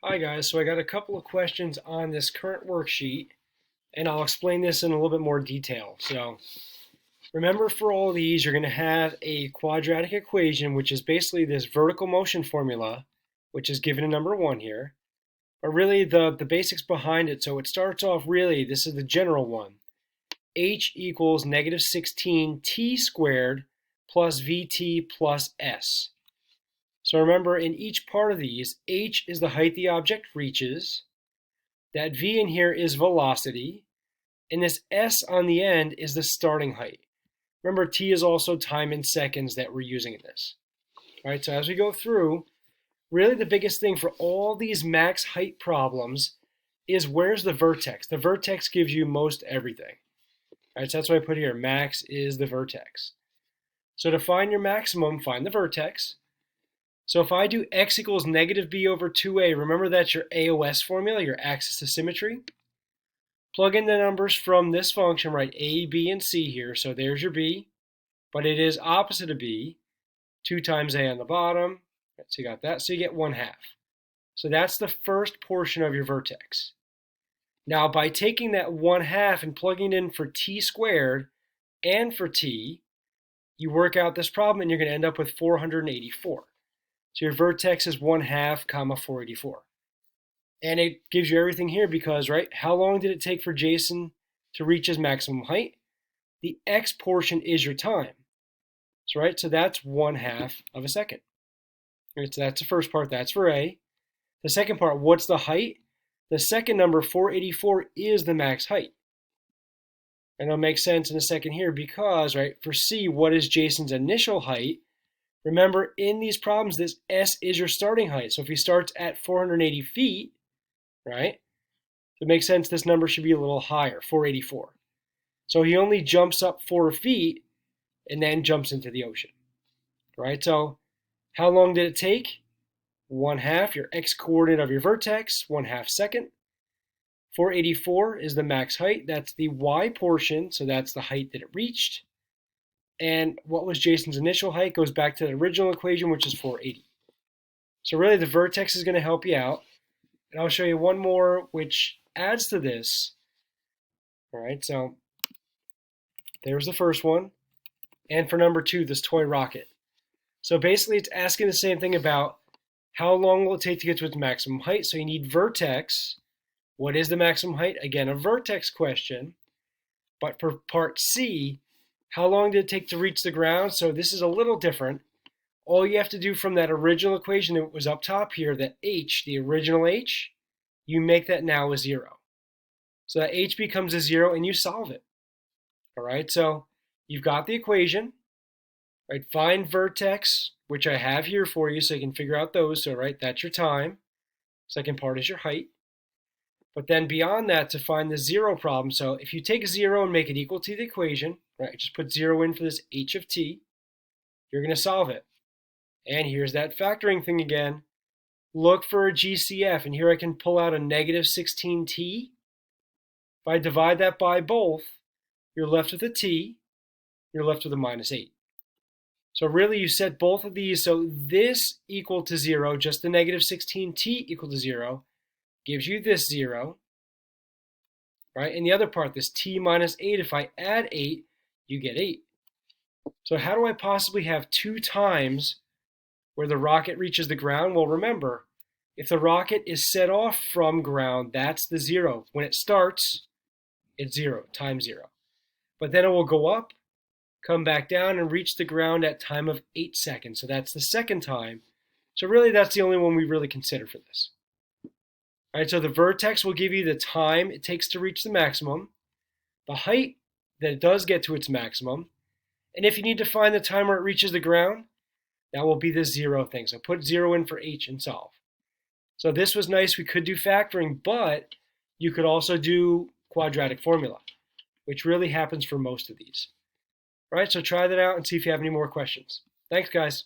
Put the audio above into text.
Hi guys, so I got a couple of questions on this current worksheet and I'll explain this in a little bit more detail. So remember, for all of these you're going to have a quadratic equation, which is basically this vertical motion formula, which is given in number 1 here. But really the basics behind it, so it starts off, really this is the general one. H equals negative 16 t squared plus vt plus s. So remember, in each part of these, h is the height the object reaches, that v in here is velocity, and this s on the end is the starting height. Remember, t is also time in seconds that we're using in this. All right, so as we go through, really the biggest thing for all these max height problems is where's the vertex. The vertex gives you most everything. All right, so that's why I put here, max is the vertex. So to find your maximum, find the vertex. So if I do x equals negative b over 2a, remember that's your AOS formula, your axis of symmetry. Plug in the numbers from this function, right? A, b, and c here. So there's your b, but it is opposite of b, 2 times a on the bottom. Right, so you got that, so you get 1/2. So that's the first portion of your vertex. Now by taking that 1/2 and plugging it in for t squared and for t, you work out this problem and you're going to end up with 484. So your vertex is 1/2 comma 484. And it gives you everything here because, right, how long did it take for Jason to reach his maximum height? The x portion is your time. So, right, so that's 1/2 of a second. Right, so that's the first part, that's for A. The second part, what's the height? The second number, 484, is the max height. And it'll make sense in a second here because, right, for C, what is Jason's initial height? Remember, in these problems, this S is your starting height. So if he starts at 480 feet, right, it makes sense this number should be a little higher, 484. So he only jumps up 4 feet and then jumps into the ocean, right? So how long did it take? 1/2, your x-coordinate of your vertex, 1/2 second. 484 is the max height. That's the y portion, so that's the height that it reached. And what was Jason's initial height? Goes back to the original equation, which is 480. So really the vertex is going to help you out. And I'll show you one more which adds to this. All right, so there's the first one. And for number 2, this toy rocket. So basically it's asking the same thing about how long will it take to get to its maximum height. So you need vertex. What is the maximum height? Again, a vertex question. But for part C, how long did it take to reach the ground? So this is a little different. All you have to do from that original equation that was up top here, that h, the original h, you make that now a 0. So that h becomes a 0 and you solve it. All right, so you've got the equation. Right, find vertex, which I have here for you so you can figure out those. So right, that's your time. Second part is your height. But then beyond that, to find the 0 problem, so if you take 0 and make it equal to the equation, right, just put 0 in for this h of t, you're going to solve it. And here's that factoring thing again. Look for a GCF, and here I can pull out a negative 16t. If I divide that by both, you're left with a t, you're left with a -8. So really you set both of these, so this equal to 0, just the negative 16t equal to 0, gives you this 0, right? And the other part, this t minus 8, if I add 8, you get 8. So how do I possibly have 2 times where the rocket reaches the ground? Well, remember, if the rocket is set off from ground, that's the 0. When it starts, it's 0, time 0. But then it will go up, come back down, and reach the ground at time of 8 seconds. So that's the second time. So really, that's the only one we really consider for this. All right, so the vertex will give you the time it takes to reach the maximum, the height that it does get to its maximum, and if you need to find the time where it reaches the ground, that will be the 0 thing. So put 0 in for h and solve. So this was nice. We could do factoring, but you could also do quadratic formula, which really happens for most of these. All right, so try that out and see if you have any more questions. Thanks, guys.